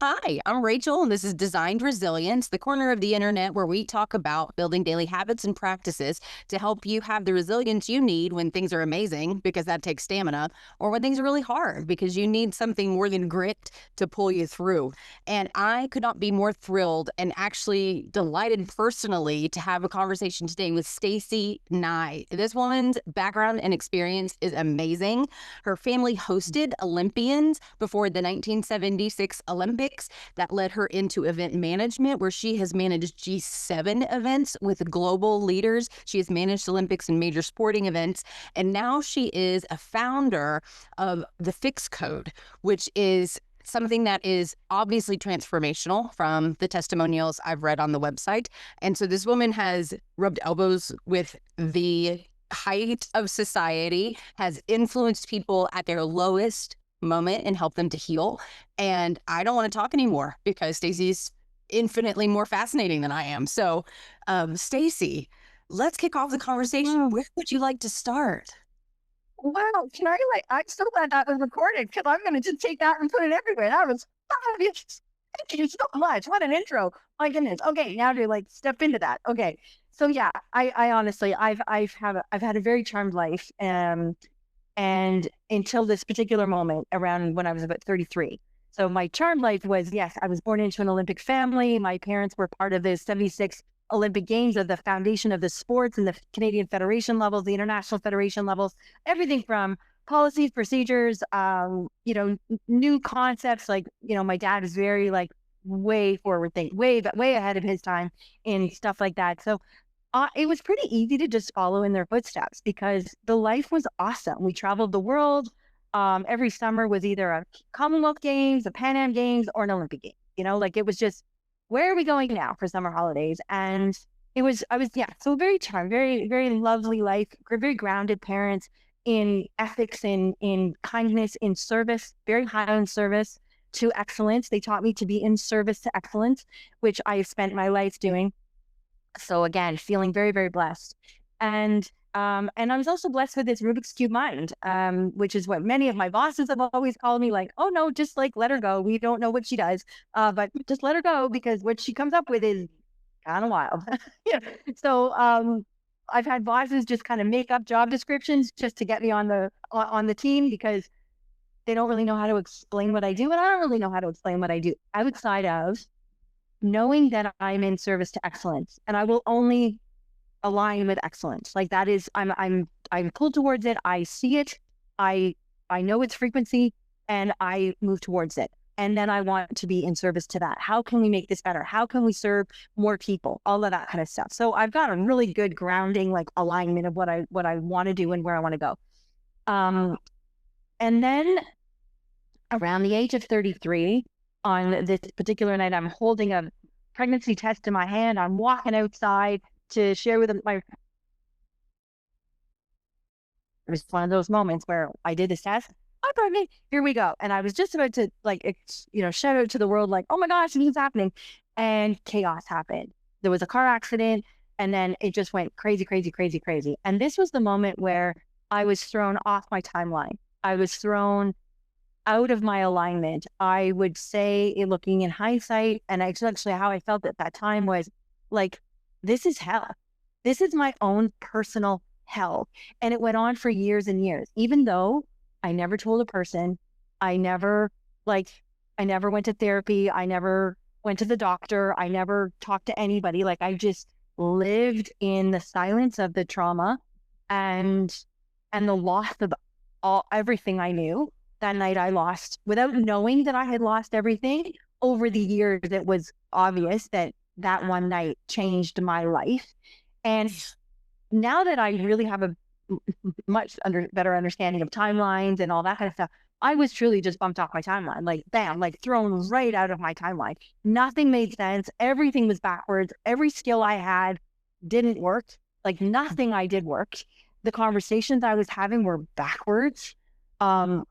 Hi, I'm Rachel, and this is Designed Resilience, the corner of the internet where we talk about building daily habits and practices to help you have the resilience you need when things are amazing, because that takes stamina, or when things are really hard, because you need something more than grit to pull you through. And I could not be more thrilled and actually delighted personally to have a conversation today with Stacey Nye. This woman's background and experience is amazing. Her family hosted Olympians before the 1976 Olympics. That led her into event management, where she has managed G7 events with global leaders. She has managed Olympics and major sporting events. And now she is a founder of the F.I.X code, which is something that is obviously transformational from the testimonials I've read on the website. And so this woman has rubbed elbows with the height of society, has influenced people at their lowest moment and help them to heal. And I don't want to talk anymore because Stacey's infinitely more fascinating than I am. So, Stacey, let's kick off the conversation. Where would you like to start? Wow, can I I'm so glad that was recorded because I'm going to just take that and put it everywhere. That was fabulous. Thank you so much. What an intro. My goodness. Okay, now to step into that. Okay. So yeah, I honestly, I've had a very charmed life. And until this particular moment around when I was about 33. So my charmed life was, yes, I was born into an Olympic family. My parents were part of the 76 Olympic Games of the foundation of the sports and the Canadian Federation levels, the international federation levels, everything from policies, procedures, new concepts. My dad is very way forward thinking, way ahead of his time in stuff like that. So it was pretty easy to just follow in their footsteps because the life was awesome. We traveled the world. Every summer was either a Commonwealth Games, a Pan Am Games, or an Olympic Games. It was just, where are we going now for summer holidays? And so very charmed, very, very lovely life, very grounded parents in ethics, in kindness, in service, very high in service to excellence. They taught me to be in service to excellence, which I have spent my life doing. So again, feeling very, very blessed. And I was also blessed with this Rubik's Cube mind, which is what many of my bosses have always called me, like, oh no, just let her go. We don't know what she does, but just let her go because what she comes up with is kind of wild. Yeah. So I've had bosses just kind of make up job descriptions just to get me on the team because they don't really know how to explain what I do, and I don't really know how to explain what I do outside of knowing that I'm in service to excellence, and I will only align with excellence. Like that is, I'm pulled towards it. I see it. I know its frequency, and I move towards it. And then I want to be in service to that. How can we make this better? How can we serve more people? All of that kind of stuff. So I've got a really good grounding, alignment of what I want to do and where I want to go. And then around the age of 33, on this particular night, I'm holding a pregnancy test in my hand. I'm walking outside to share with them it was one of those moments where I did this test. I'm pregnant. Here we go. And I was just about to shout out to the world, like, oh my gosh, this is happening. And chaos happened. There was a car accident, and then it just went crazy, crazy, crazy, crazy. And this was the moment where I was thrown off my timeline. I was thrown out of my alignment. I would say, looking in hindsight, and actually how I felt at that time was like, this is hell. This is my own personal hell. And it went on for years and years, even though I never told a person. I never went to therapy. I never went to the doctor. I never talked to anybody. I just lived in the silence of the trauma and the loss of everything I knew. That night I lost, without knowing that I had lost everything. Over the years, it was obvious that one night changed my life. And now that I really have a much better understanding of timelines and all that kind of stuff, I was truly just bumped off my timeline, bam, thrown right out of my timeline. Nothing made sense. Everything was backwards. Every skill I had didn't work. Nothing I did worked. The conversations I was having were backwards. I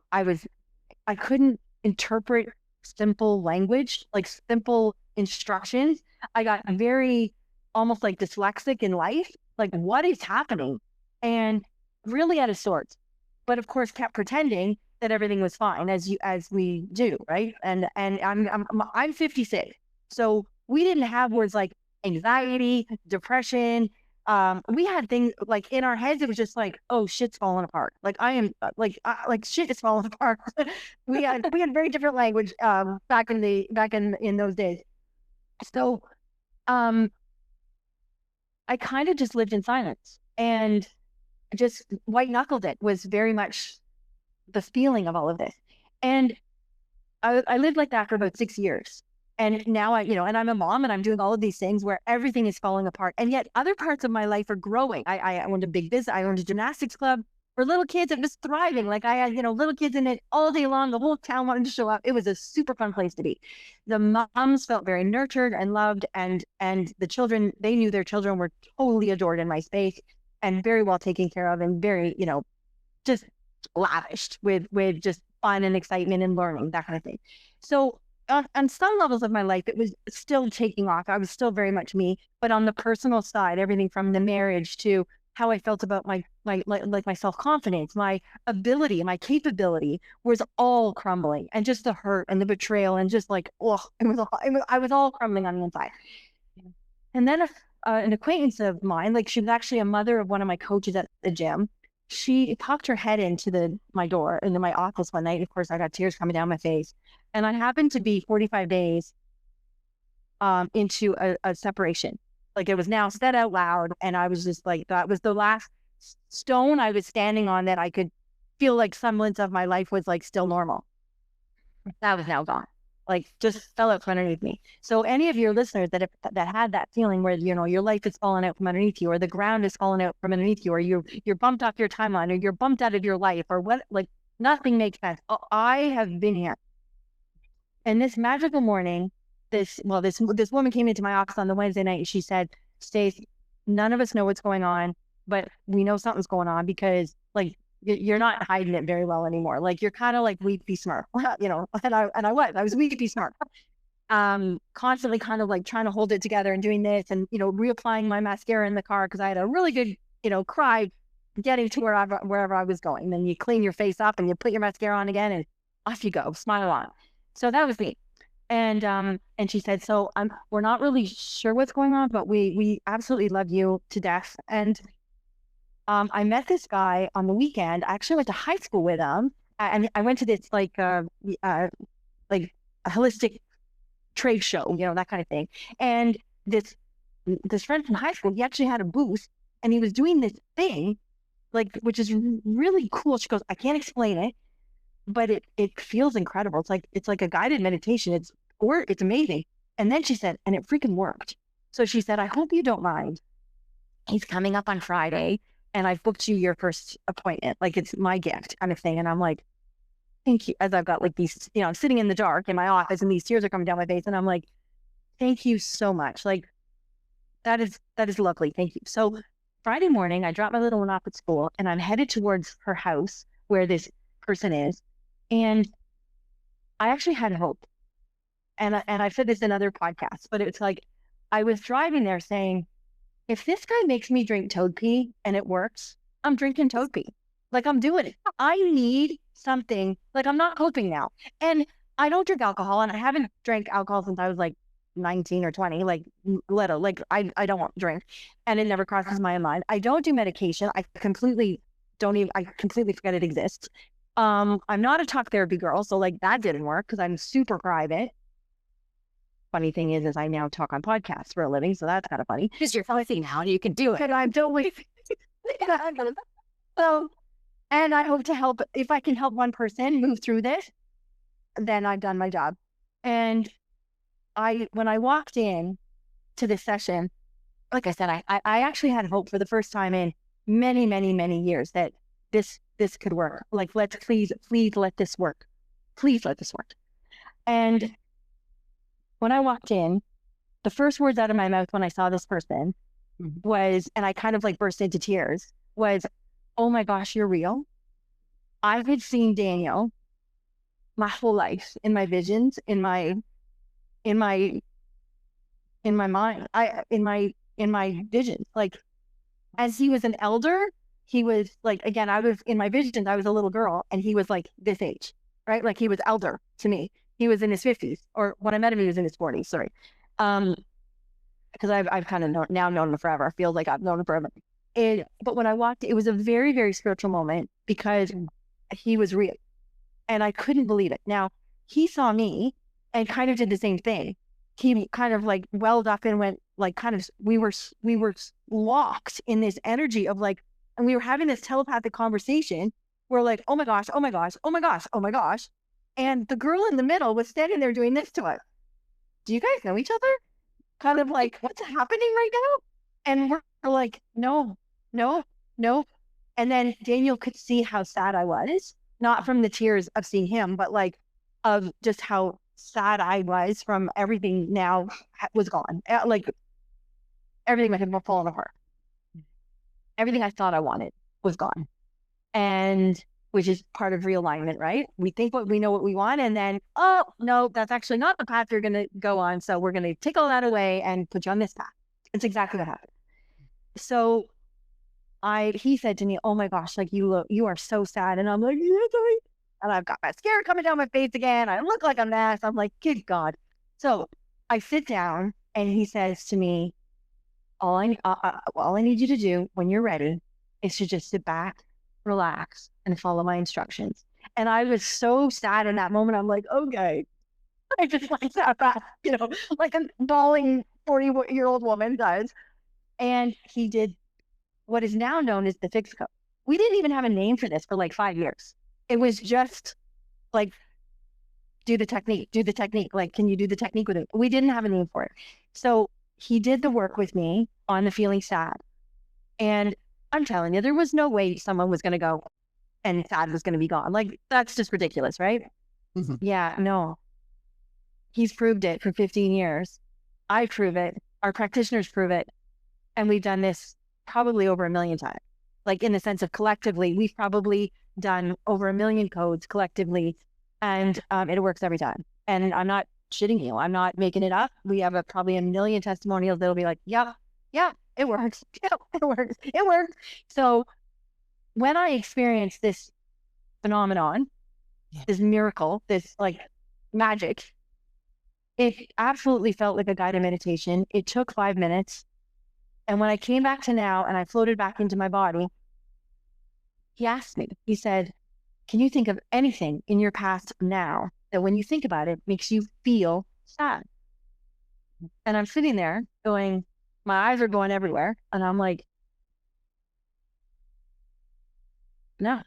couldn't interpret simple language, simple instructions. I got very almost dyslexic in life. What is happening? And really out of sorts. But of course, kept pretending that everything was fine, as we do, right? And I'm 56, so we didn't have words like anxiety, depression. We had things like in our heads. It was just like, oh, shit's falling apart. Like I am like shit is falling apart. we had very different language back in those days. So I kind of just lived in silence and just white knuckled it. Was very much the feeling of all of this. And I lived like that for about 6 years. And now and I'm a mom and I'm doing all of these things where everything is falling apart. And yet other parts of my life are growing. I owned a big business. I owned a gymnastics club for little kids. It was thriving. Like I had, little kids in it all day long. The whole town wanted to show up. It was a super fun place to be. The moms felt very nurtured and loved. And the children, they knew their children were totally adored in my space and very well taken care of and very, just lavished with just fun and excitement and learning, that kind of thing. So on some levels of my life, it was still taking off. I was still very much me, but on the personal side, everything from the marriage to how I felt about my self-confidence, my ability, my capability was all crumbling, and just the hurt and the betrayal and just like, oh, I was all crumbling on the inside. And then an acquaintance of mine, like she was actually a mother of one of my coaches at the gym. She popped her head into my door, into my office one night. Of course, I got tears coming down my face. And I happened to be 45 days into a separation. Like it was now said out loud. And I was just like, that was the last stone I was standing on that I could feel like semblance of my life was like still normal. That was now gone. Like just fell out from underneath me. So any of your listeners that had that feeling where, your life is falling out from underneath you, or the ground is falling out from underneath you, or you're bumped off your timeline, or you're bumped out of your life, or what, like nothing makes sense. I have been here. And this magical morning, this woman came into my office on the Wednesday night and she said, Stacey, none of us know what's going on, but we know something's going on because like you're not hiding it very well anymore. Like you're kind of like weepy smart, and I was weepy smart, constantly kind of like trying to hold it together and doing this and, reapplying my mascara in the car because I had a really good, cry getting to wherever I was going. Then you clean your face up and you put your mascara on again and off you go, smile on. So that was me. And she said, so we're not really sure what's going on, but we absolutely love you to death. And I met this guy on the weekend. I actually went to high school with him. And I went to this like a holistic trade show, that kind of thing. And this friend from high school, he actually had a booth and he was doing this thing, like, which is really cool. She goes, I can't explain it, but it feels incredible. It's like a guided meditation. It's amazing. And then she said, and it freaking worked. So she said, I hope you don't mind. He's coming up on Friday and I've booked you your first appointment. Like it's my gift kind of thing. And I'm like, thank you. As I've got like these, I'm sitting in the dark in my office and these tears are coming down my face. And I'm like, thank you so much. Like that is lovely. Thank you. So Friday morning, I dropped my little one off at school and I'm headed towards her house where this person is. And I actually had hope. And I said this in other podcasts, but it's like, I was driving there saying, if this guy makes me drink toad pee and it works, I'm drinking toad pee. Like I'm doing it. I need something. Like I'm not coping now. And I don't drink alcohol and I haven't drank alcohol since I was like 19 or 20, like little, like I don't drink and it never crosses my mind. I don't do medication. I completely forget it exists. I'm not a talk therapy girl. So like that didn't work because I'm super private. Funny thing is I now talk on podcasts for a living. So that's kind of funny. Because you're healthy now and you can do it. And I'm totally, so, and I hope to help, if I can help one person move through this, then I've done my job. And when I walked in to this session, like I said, I actually had hope for the first time in many, many, many years that this could work. Like, let's please let this work. Please let this work. And when I walked in, the first words out of my mouth when I saw this person was, and I kind of like burst into tears, was, oh my gosh, you're real. I had seen Daniel my whole life in my visions, in my mind, in my visions. Like as he was an elder, he was like, again, I was in my visions, I was a little girl and he was like this age, right? Like he was elder to me. He was in his 50s, or when I met him, he was in his 40s. Sorry. Because I've kind of known him forever. I feel like I've known him forever. But when I walked, it was a very, very spiritual moment because he was real and I couldn't believe it. Now, he saw me and kind of did the same thing. He kind of like welled up and went like kind of, we were locked in this energy of like, and we were having this telepathic conversation. We're like, oh my gosh, oh my gosh, oh my gosh, oh my gosh. And the girl in the middle was standing there doing this to us. Do you guys know each other? Kind of like, what's happening right now? And we're like, no. And then Daniel could see how sad I was, not from the tears of seeing him, but like of just how sad I was from everything now was gone. Like everything had fallen apart. Everything I thought I wanted was gone. And which is part of realignment, right? We think we know what we want, and then, oh, no, that's actually not the path you're going to go on. So we're going to take all that away and put you on this path. It's exactly what happened. So he said to me, oh my gosh, like you are so sad. And I'm like, yeah, sorry. And I've got mascara coming down my face again. I look like a mess. I'm like, good God. So I sit down and he says to me, all I need you to do when you're ready is to just sit back, relax, and follow my instructions. And I was so sad in that moment. I'm like, okay. I just like sat back, like a bawling 40-year-old woman does. And he did what is now known as the F.I.X code. We didn't even have a name for this for like 5 years. It was just like, do the technique. Like, can you do the technique with it? We didn't have a name for it. So he did the work with me on the feeling sad. And I'm telling you, there was no way someone was going to go and sad was going to be gone. Like, that's just ridiculous, right? Mm-hmm. Yeah, no. He's proved it for 15 years. I prove it. Our practitioners prove it. And we've done this probably over 1 million times. Like in the sense of collectively, we've probably done over 1 million codes collectively. And it works every time. And I'm not shitting you. I'm not making it up. We have probably 1 million testimonials that'll be like, yeah, it works. Yeah, it works. It works. So when I experienced this phenomenon, this miracle, this like magic, it absolutely felt like a guided meditation. It took 5 minutes. And when I came back to now and I floated back into my body, he asked me, he said, can you think of anything in your past now that when you think about it makes you feel sad? And I'm sitting there going, my eyes are going everywhere. And I'm like, no,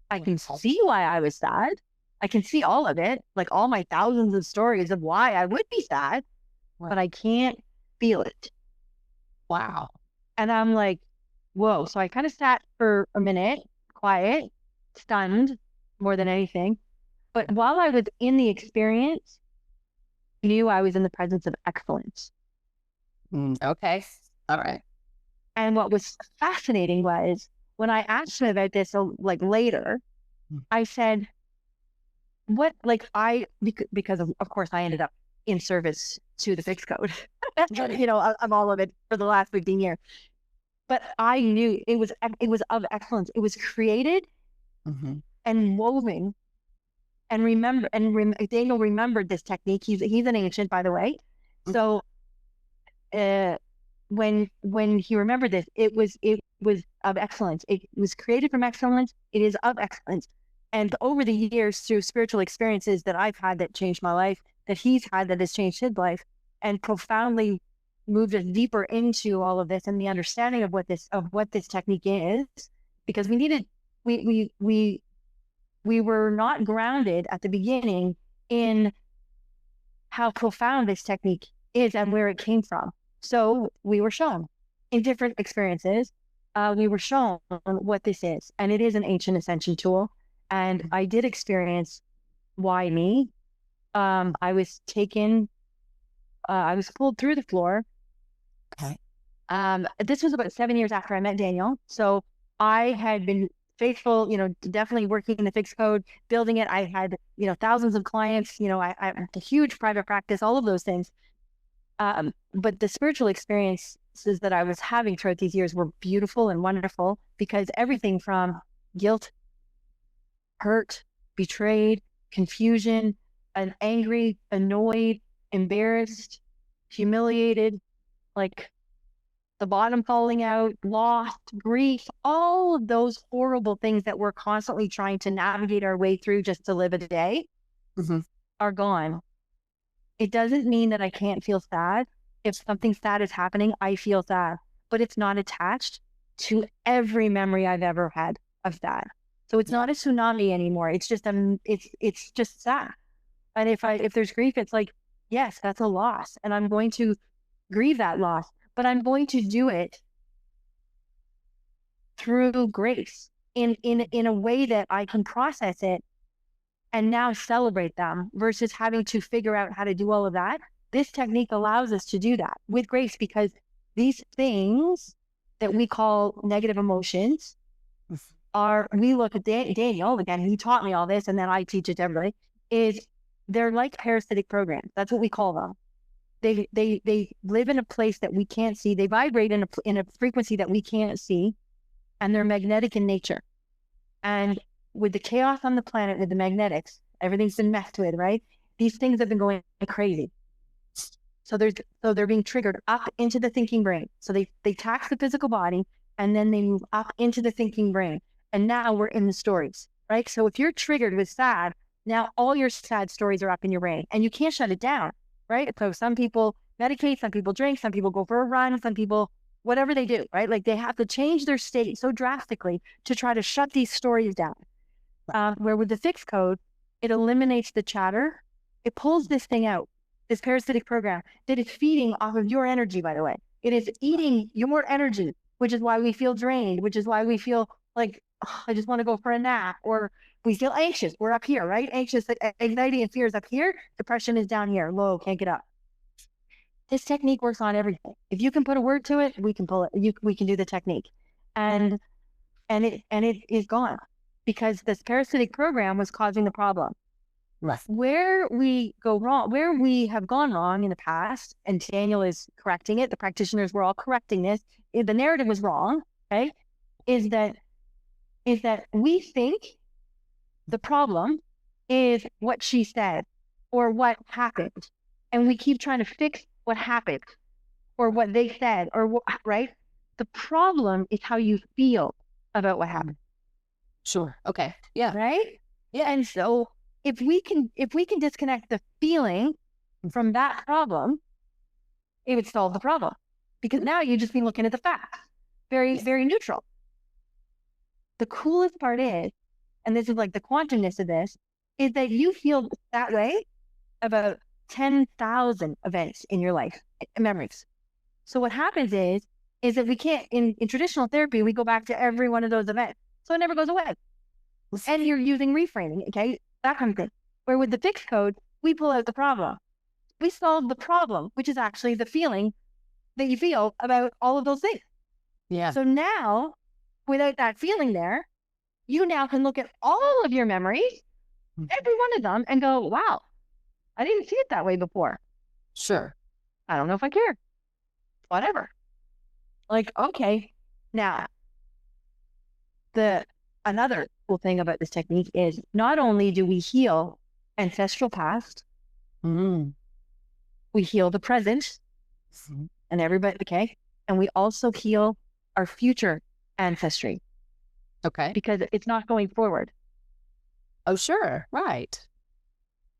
I can see why I was sad. I can see all of it, like all my thousands of stories of why I would be sad, but I can't feel it. Wow. And I'm like, whoa. So I kind of sat for a minute, quiet, stunned more than anything. But while I was in the experience, I knew I was in the presence of excellence. Okay. All right. And what was fascinating was when I asked him about this, like later, I said, what, like because of course I ended up in service to the F.I.X code, of all of it for the last 15 years. But I knew it was of excellence. It was created and woven. And Daniel remembered this technique. He's an ancient, by the way. So when he remembered this, it was of excellence. It was created from excellence. It is of excellence. And over the years, through spiritual experiences that I've had that changed my life, that he's had that has changed his life, and profoundly moved us deeper into all of this and the understanding of what this technique is, because we were not grounded at the beginning in how profound this technique is and where it came from. So we were shown in different experiences, we were shown what this is, and it is an ancient ascension tool. And I did experience why me. I was pulled through the floor. Okay. This was about 7 years after I met Daniel. So I had been faithful, definitely working in the F.I.X code, building it. I had, thousands of clients, I had a huge private practice, all of those things. But the spiritual experience that I was having throughout these years were beautiful and wonderful, because everything from guilt, hurt, betrayed, confusion, and angry, annoyed, embarrassed, humiliated, like the bottom falling out, lost, grief, all of those horrible things that we're constantly trying to navigate our way through just to live a day are gone. It doesn't mean that I can't feel sad. If something sad is happening, I feel sad, but it's not attached to every memory I've ever had of that. So it's not a tsunami anymore. It's just it's just sad. And if there's grief, it's like, yes, that's a loss, and I'm going to grieve that loss, but I'm going to do it through grace in a way that I can process it and now celebrate them, versus having to figure out how to do all of that. This technique allows us to do that with grace, because these things that we call negative emotions are, we look at Daniel, again, he taught me all this, and then I teach it to everybody, is they're like parasitic programs. That's what we call them. They live in a place that we can't see. They vibrate in a frequency that we can't see, and they're magnetic in nature. And with the chaos on the planet, with the magnetics, everything's been messed with, right? These things have been going crazy. So they're being triggered up into the thinking brain. So they tax the physical body, and then they move up into the thinking brain. And now we're in the stories, right? So if you're triggered with sad, now all your sad stories are up in your brain, and you can't shut it down, right? So some people medicate, some people drink, some people go for a run, some people, whatever they do, right? Like they have to change their state so drastically to try to shut these stories down. Where with the F.I.X code, it eliminates the chatter. It pulls this thing out, this parasitic program that is feeding off of your energy, by the way. It is eating your energy, which is why we feel drained, which is why we feel like, oh, I just want to go for a nap, or we feel anxious. We're up here, right? Anxious, anxiety and fear is up here. Depression is down here, low, can't get up. This technique works on everything. If you can put a word to it, we can pull it. We can do the technique, and it is gone, because this parasitic program was causing the problem. Right. Where we go wrong, where we have gone wrong in the past, and Daniel is correcting it, the practitioners were all correcting this, the narrative was wrong, okay, is that we think the problem is what she said or what happened, and we keep trying to fix what happened or what they said, or what, right? The problem is how you feel about what happened. Sure. Okay. Yeah. Right? Yeah. And so if we can disconnect the feeling from that problem, it would solve the problem, because now you just be looking at the facts. Very, very neutral. The coolest part is, and this is like the quantumness of this, is that you feel that way about 10,000 events in your life, memories. So what happens is that we can't, in traditional therapy, we go back to every one of those events. So it never goes away. And you're using reframing, okay? That kind of thing. Where with the F.I.X code, we pull out the problem. We solve the problem, which is actually the feeling that you feel about all of those things. Yeah. So now, without that feeling there, you now can look at all of your memories, every one of them, and go, wow, I didn't see it that way before. Sure. I don't know if I care. Whatever. Like, okay. Now, another cool thing about this technique is not only do we heal ancestral past, we heal the present and everybody, okay? And we also heal our future ancestry. Okay. Because it's not going forward. Oh, sure. Right.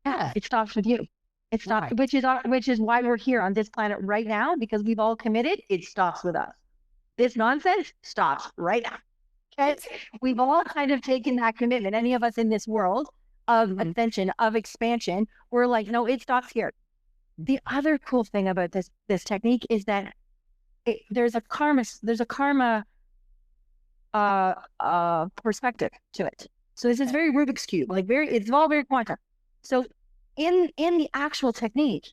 Yeah. It stops with you. It stops, right. which is why we're here on this planet right now, because we've all committed. It stops with us. This nonsense stops right now. Okay? We've all kind of taken that commitment. Any of us in this world of ascension, of expansion, we're like, no, it stops here. The other cool thing about this technique is that there's a karma perspective to it. So this is very Rubik's Cube, it's all very quantum. So in the actual technique,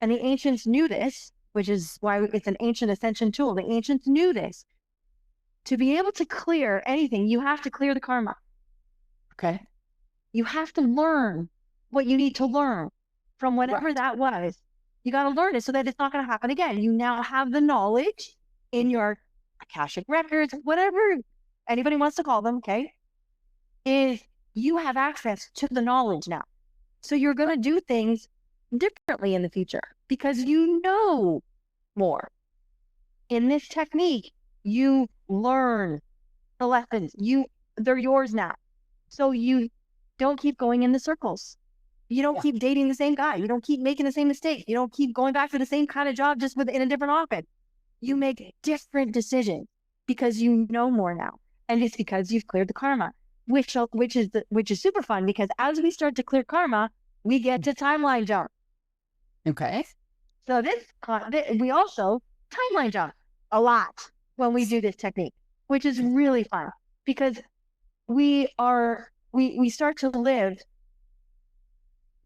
and the ancients knew this, which is why it's an ancient ascension tool. The ancients knew this. To be able to clear anything, you have to clear the karma. Okay. You have to learn what you need to learn from whatever that was. You got to learn it so that it's not going to happen again. You now have the knowledge in your Akashic records, whatever anybody wants to call them, okay? Is you have access to the knowledge now. So you're going to do things differently in the future because you know more. In this technique, you learn the lessons. They're yours now. So you don't keep going in the circles. You don't keep dating the same guy. You don't keep making the same mistake. You don't keep going back to the same kind of job just in a different office. You make different decisions because you know more now. And it's because you've cleared the karma, which is super fun because as we start to clear karma, we get to timeline jump. Okay. So we also timeline jump a lot when we do this technique, which is really fun because we start to live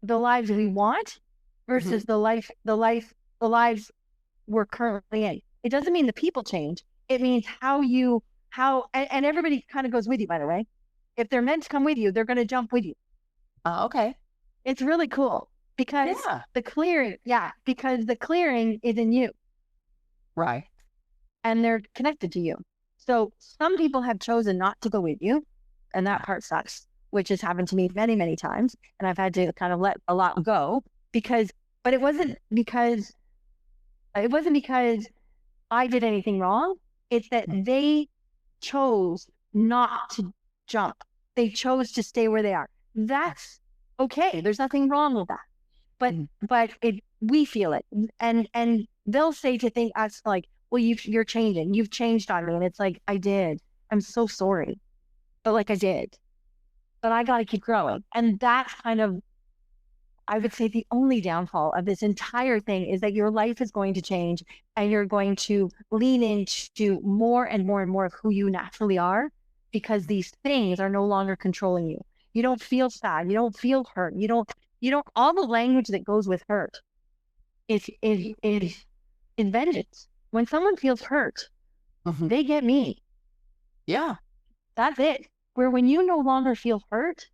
the lives we want versus the lives we're currently in. It doesn't mean the people change. It means and everybody kind of goes with you, by the way. If they're meant to come with you, they're going to jump with you. Okay. It's really cool because the clearing is in you. Right. And they're connected to you. So some people have chosen not to go with you, and that part sucks, which has happened to me many, many times. And I've had to kind of let a lot go but it wasn't because I did anything wrong. It's that they chose not to jump. They chose to stay where they are. That's okay. There's nothing wrong with that. But we feel it. And they'll say to us like, well, you're changing. You've changed on me. And it's like, I did. I'm so sorry. But like I did. But I got to keep growing. And that's kind of, I would say, the only downfall of this entire thing is that your life is going to change and you're going to lean into more and more and more of who you naturally are because these things are no longer controlling you. You don't feel sad. You don't feel hurt. You don't, all the language that goes with hurt is vengeance. When someone feels hurt, they get me. Yeah. That's it. Where when you no longer feel hurt,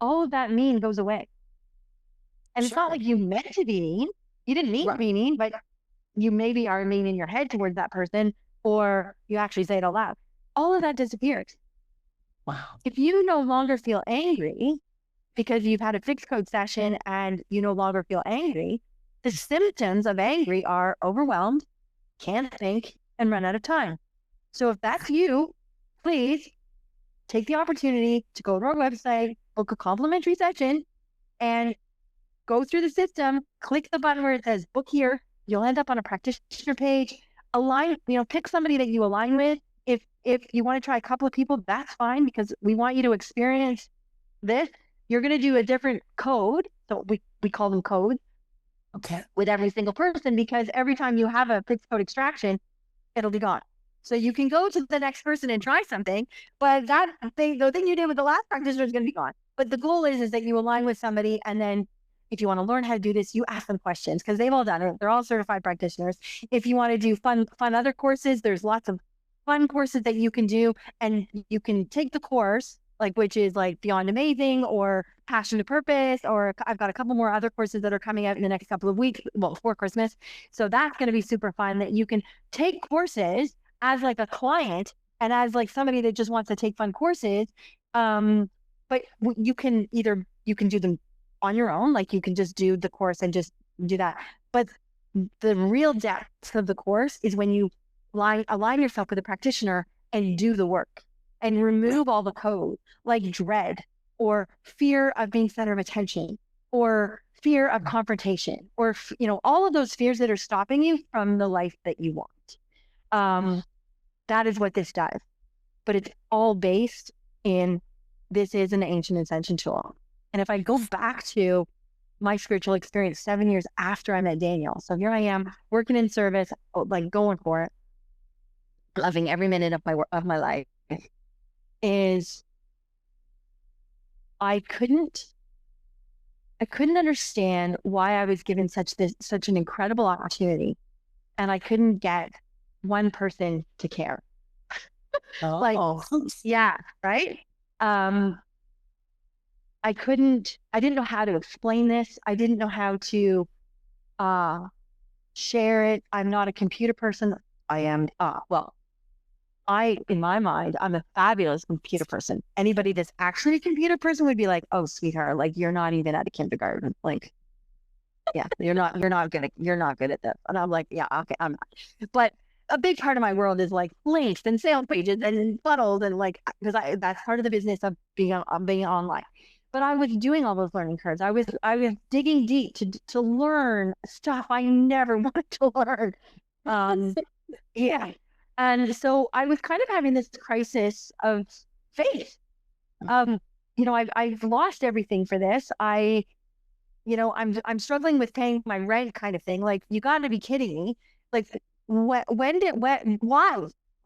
all of that mean goes away. And it's not like you meant to be mean. You didn't mean to be mean, but you maybe are mean in your head towards that person, or you actually say it out loud. All of that disappears. Wow. If you no longer feel angry because you've had a F.I.X code session and you no longer feel angry, the symptoms of angry are overwhelmed, can't think, and run out of time. So if that's you, please take the opportunity to go to our website, book a complimentary session, and go through the system, click the button where it says book here. You'll end up on a practitioner page. Pick somebody that you align with. If you want to try a couple of people, that's fine because we want you to experience this. You're going to do a different code. So we call them codes. Okay. With every single person, because every time you have a F.I.X code extraction, it'll be gone. So you can go to the next person and try something, but the thing you did with the last practitioner is going to be gone. But the goal is that you align with somebody, and then if you want to learn how to do this, you ask them questions because they've all done it. They're all certified practitioners. If you want to do fun other courses, there's lots of fun courses that you can do, and you can take the course, which is like Beyond Amazing or Passion to Purpose, or I've got a couple more other courses that are coming out in the next couple of weeks, before Christmas. So that's going to be super fun that you can take courses as like a client and as like somebody that just wants to take fun courses. But you can do them on your own, like you can just do the course and just do that. But the real depth of the course is when you align yourself with a practitioner and do the work and remove all the code, like dread or fear of being center of attention or fear of confrontation or, all of those fears that are stopping you from the life that you want. That is what this does. But it's all based in, this is an ancient ascension tool. And if I go back to my spiritual experience 7 years after I met Daniel, so here I am working in service, like going for it, loving every minute of my life, is I couldn't understand why I was given such an incredible opportunity, and I couldn't get one person to care. Oh. Yeah, right. I didn't know how to explain this. I didn't know how to share it. I'm not a computer person. I am, in my mind, I'm a fabulous computer person. Anybody that's actually a computer person would be like, oh, sweetheart, like you're not even at a kindergarten. Like, yeah, you're not good at this. And I'm like, yeah, okay, I'm not. But a big part of my world is like links and sales pages and funnels and like, because that's part of the business of being online. But I was doing all those learning curves. I was digging deep to learn stuff I never wanted to learn. Yeah. And so I was kind of having this crisis of faith. Um, I've lost everything for this. I'm struggling with paying my rent kind of thing. Like, you got to be kidding me. Like, why?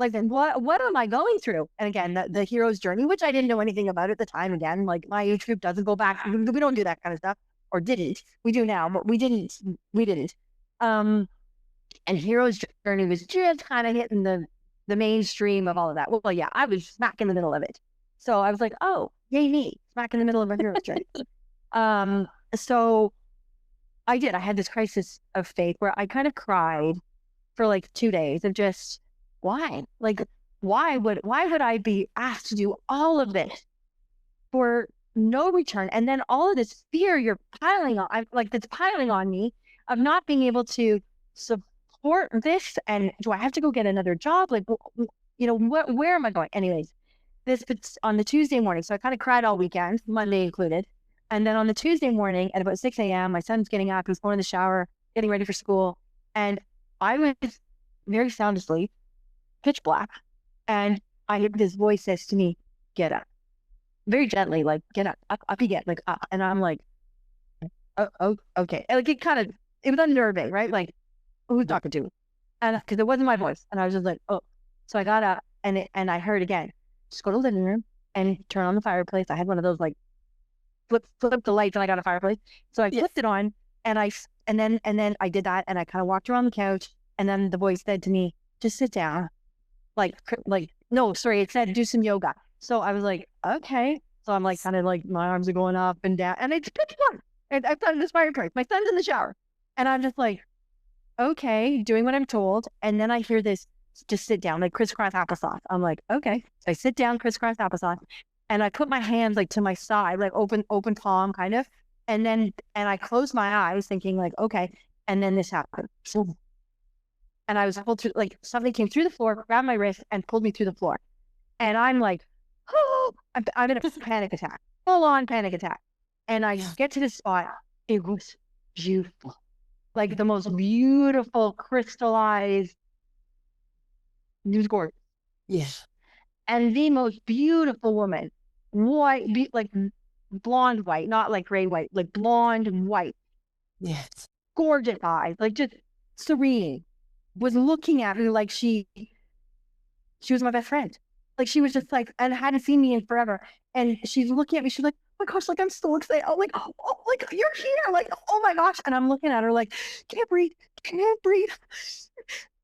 Like, what am I going through? And again, the hero's journey, which I didn't know anything about at the time. Again, like my age group doesn't go back. We don't do that kind of stuff, or didn't. We do now, but we didn't. We didn't. And hero's journey was just kind of hitting the mainstream of all of that. Well, yeah, I was smack in the middle of it. So I was like, oh, yay me, smack in the middle of a hero's journey. So I did. I had this crisis of faith where I kind of cried for like 2 days of just, why? Like, why would I be asked to do all of this for no return? And then all of this fear you're piling on, that's piling on me of not being able to support this. And do I have to go get another job? Like, where am I going? Anyways, it's on the Tuesday morning. So I kind of cried all weekend, Monday included. And then on the Tuesday morning at about 6 a.m., my son's getting up, he's going in the shower, getting ready for school. And I was very sound asleep, pitch black. And I hear this voice says to me, get up. Very gently, like, get up you get, like, up. And I'm like, oh, okay. And like, it was unnerving, right? Like, who's talking to me? And because it wasn't my voice. And I was just like, oh. So I got up and I heard again, just go to the living room and turn on the fireplace. I had one of those, like, flip the lights, and I got a fireplace. So I flipped it on, and then I did that, and I kind of walked around the couch, and then the voice said to me, just sit down. No, sorry, it said do some yoga. So I was like, okay. So I'm like, kind of like, my arms are going up and down, and it's pitch black. And I've done this fireplace. My son's in the shower, and I'm just like, okay, doing what I'm told. And then I hear this, just sit down, like crisscross applesauce. I'm like, okay. So I sit down, crisscross applesauce. And I put my hands like to my side, like open palm kind of. And I closed my eyes thinking like, okay. And then this happened. And I was pulled through, like something came through the floor, grabbed my wrist and pulled me through the floor. And I'm like, oh, I'm in a panic attack, full on panic attack. And I get to this spot. It was beautiful. Like the most beautiful crystallized, it was gorgeous. Yes. And the most beautiful woman, white, like blonde white, not like gray white, like blonde white. Yes. Gorgeous eyes, like just serene, was looking at me like she was my best friend. Like she was just like, and hadn't seen me in forever. And she's looking at me, she's like, oh my gosh, like I'm so excited. I'm like, oh, like you're here. Like, oh my gosh. And I'm looking at her like, can't breathe.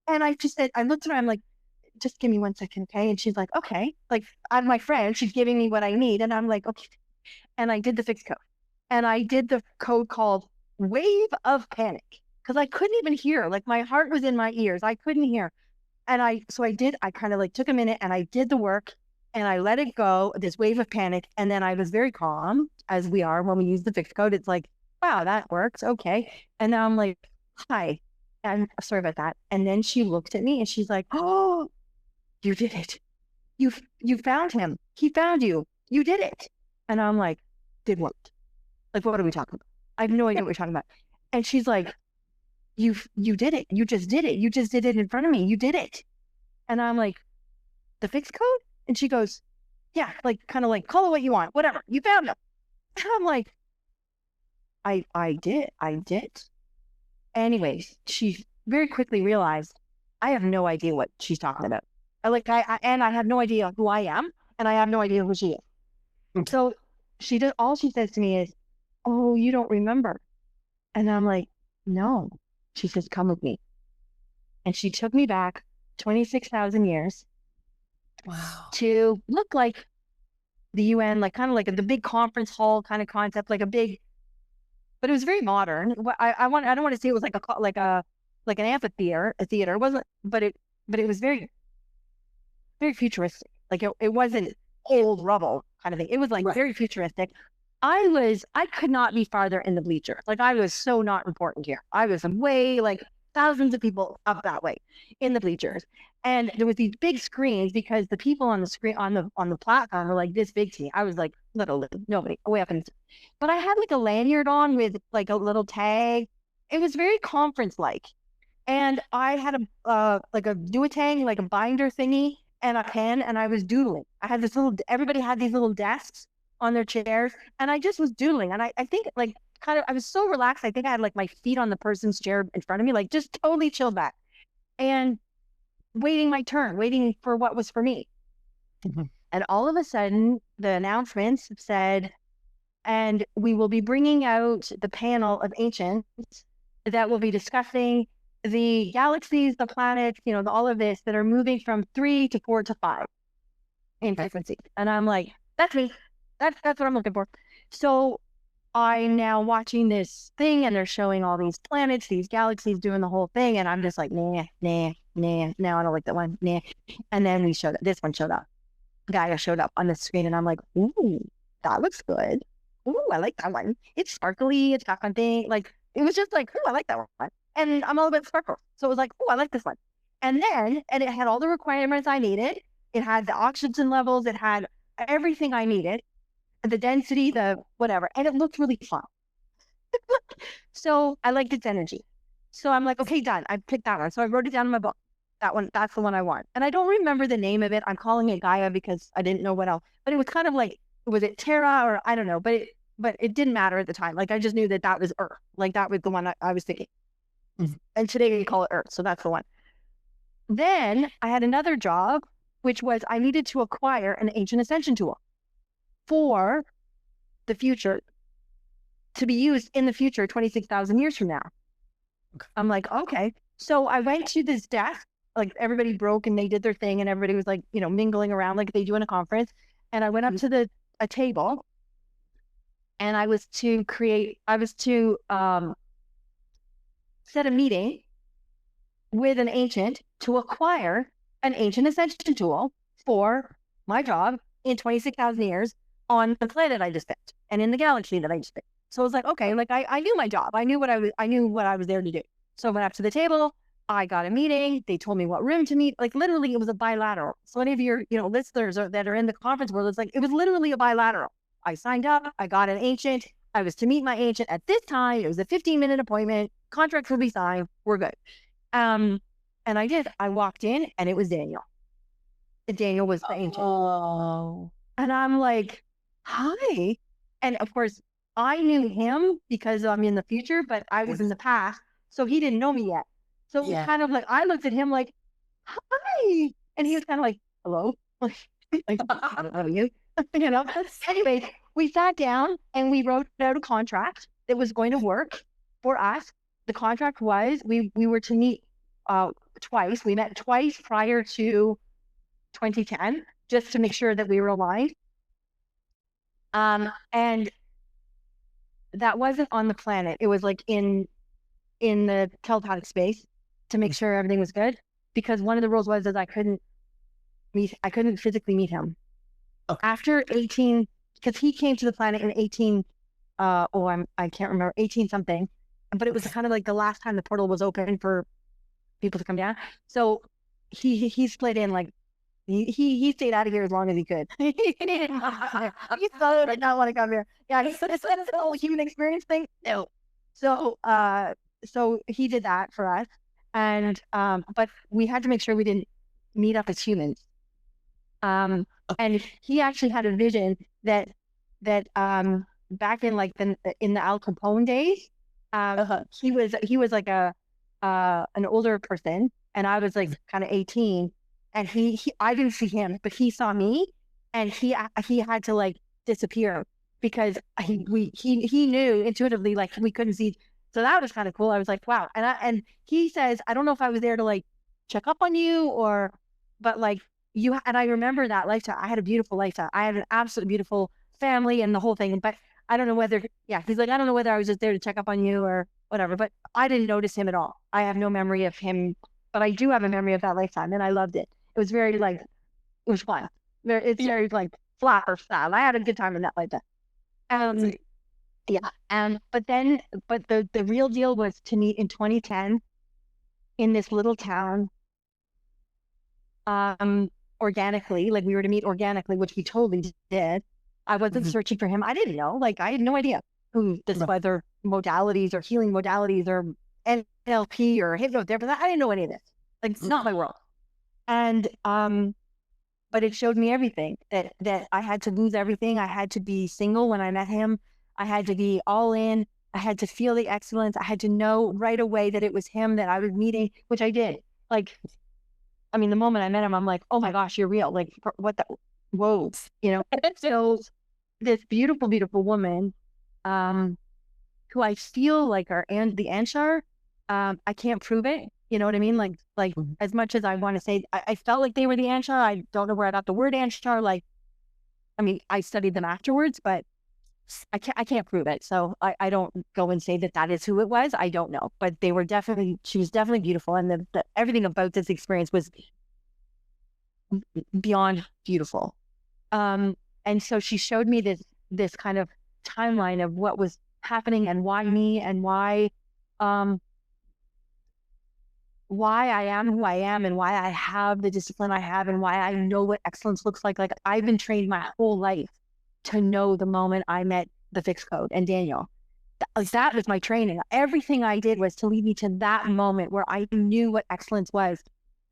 And I looked at her, I'm like, just give me 1 second, okay? And she's like, okay. Like, I'm my friend, she's giving me what I need. And I'm like, okay. And I did the F.I.X code. And I did the code called Wave of Panic. Because I couldn't even hear. Like, my heart was in my ears. I couldn't hear. And I kind of like took a minute and I did the work and I let it go, this wave of panic. And then I was very calm, as we are when we use the F.I.X code. It's like, wow, that works. Okay. And now I'm like, hi. And sorry about that. And then she looked at me and she's like, oh, you did it. You found him. He found you. You did it. And I'm like, did what? Like, what are we talking about? I have no idea what we're talking about. And she's like, you did it. You just did it. You just did it in front of me. You did it. And I'm like, the F.I.X code? And she goes, yeah, like kind of like, call it what you want, whatever. You found him. And I'm like, I did. Anyways, she very quickly realized I have no idea what she's talking about. I have no idea who I am, and I have no idea who she is. Okay. So all she says to me is, oh, you don't remember. And I'm like, no. She says, come with me. And she took me back 26,000 years. Wow. To look like the UN, like kind of like the big conference hall kind of concept, like a big, but it was very modern. I don't want to say it was like a like an amphitheater, a theater. It wasn't, but it was very, very futuristic. Like it wasn't old rubble kind of thing. It was like very futuristic. I could not be farther in the bleachers. Like I was so not important here. I was way like thousands of people up that way in the bleachers. And there was these big screens because the people on the screen on the platform were like this big to me. I was like little, nobody way up in, but I had like a lanyard on with like a little tag. It was very conference like. And I had a like a duotang, like a binder thingy and a pen, and I was doodling. I had this little, everybody had these little desks on their chairs, and I just was doodling. And I think like kind of, I was so relaxed. I think I had like my feet on the person's chair in front of me, like just totally chilled back and waiting my turn, waiting for what was for me. And all of a sudden, the announcements said, and we will be bringing out the panel of ancients that will be discussing the galaxies, the planets, you know, all of this that are moving from 3 to 4 to 5 in frequency. And I'm like, that's me. That's what I'm looking for. So I'm now watching this thing and they're showing all these planets, these galaxies doing the whole thing. And I'm just like, nah, no, I don't like that one. Nah. And then this one showed up. Gaia showed up on the screen and I'm like, ooh, that looks good. Ooh, I like that one. It's sparkly. It's got fun thing. Like, it was just like, ooh, I like that one. And I'm all about sparkle. So it was like, ooh, I like this one. And it had all the requirements I needed. It had the oxygen levels. It had everything I needed. The density, the whatever. And it looked really fun. So I liked its energy. So I'm like, okay, done. I picked that one. So I wrote it down in my book. That one, that's the one I want. And I don't remember the name of it. I'm calling it Gaia because I didn't know what else. But it was kind of like, was it Terra or I don't know. But it didn't matter at the time. Like I just knew that was Earth. Like that was the one I was thinking. And today we call it Earth. So that's the one. Then I had another job, which was I needed to acquire an ancient ascension tool for the future to be used in the future 26,000 years from now. Okay. I'm like, okay. So I went to this desk, like everybody broke and they did their thing and everybody was like, you know, mingling around like they do in a conference. And I went up to a table and I was to set a meeting with an ancient to acquire an ancient ascension tool for my job in 26,000 years on the planet I just picked and in the galaxy that I just picked. So I was like, okay, like I knew my job. I knew what I was there to do. So I went up to the table. I got a meeting. They told me what room to meet. Like literally it was a bilateral. So any of your, you know, listeners that are in the conference world, it's like, it was literally a bilateral. I signed up. I got an ancient. I was to meet my ancient at this time. It was a 15-minute appointment. Contracts will be signed. We're good. And I did. I walked in and it was Daniel. And Daniel was the ancient. Oh. And I'm like, hi. And of course, I knew him because I'm in the future, but I was in the past. So he didn't know me yet. So it was kind of like, I looked at him like, hi. And he was kind of like, hello. Like, I don't know you. You know? Anyway, we sat down and we wrote out a contract that was going to work for us. The contract was we were to meet twice. We met twice prior to 2010 just to make sure that we were aligned. And that wasn't on the planet. It was like in the telepathic space to make sure everything was good. Because one of the rules was that I couldn't physically meet him. Okay. After 18, because he came to the planet in 18, I can't remember, 18 something. But it was kind of like the last time the portal was open for people to come down. So he split in like, he stayed out of here as long as he could. He did not want to come here. Yeah, he said it's the whole human experience thing. No. So he did that for us. And but we had to make sure we didn't meet up as humans. And he actually had a vision that back in like in the Al Capone days, he was like an older person, and I was like kind of 18. And I didn't see him, but he saw me, and he had to like disappear because he knew intuitively like we couldn't see. So that was kind of cool. I was like, wow. And he says, I don't know if I was there to like check up on you but like you. And I remember that lifetime. I had a beautiful lifetime. I had an absolutely beautiful family and the whole thing. But I don't know whether, he's like, I don't know whether I was just there to check up on you or whatever. But I didn't notice him at all. I have no memory of him, but I do have a memory of that lifetime, and I loved it. It was very like, it was fun. It's very like flat or sad. I had a good time in that lifetime. Yeah. But the real deal was to meet in 2010 in this little town, organically, like we were to meet organically, which we totally did. I wasn't searching for him. I didn't know, like I had no idea who this whether modalities or healing modalities or NLP or hypnotherapy. I didn't know any of this. Like it's not my world. And but it showed me everything that I had to lose everything. I had to be single when I met him. I had to be all in. I had to feel the excellence. I had to know right away that it was him that I was meeting, which I did. Like, I mean, the moment I met him, I'm like, oh my gosh, you're real. Like, what the, whoa, you know? So this beautiful, beautiful woman, who I feel like are the Anshar, I can't prove it. You know what I mean? Like as much as I want to say, I felt like they were the Anshar. I don't know where I got the word Anshar. Like, I mean, I studied them afterwards, but I can't prove it. So I don't go and say that is who it was. I don't know, but she was definitely beautiful. And the everything about this experience was beyond beautiful. And so she showed me this kind of timeline of what was happening and why me and why I am who I am and why I have the discipline I have and why I know what excellence looks like. Like I've been trained my whole life to know the moment I met the F.I.X code and Daniel. That was my training. Everything I did was to lead me to that moment where I knew what excellence was.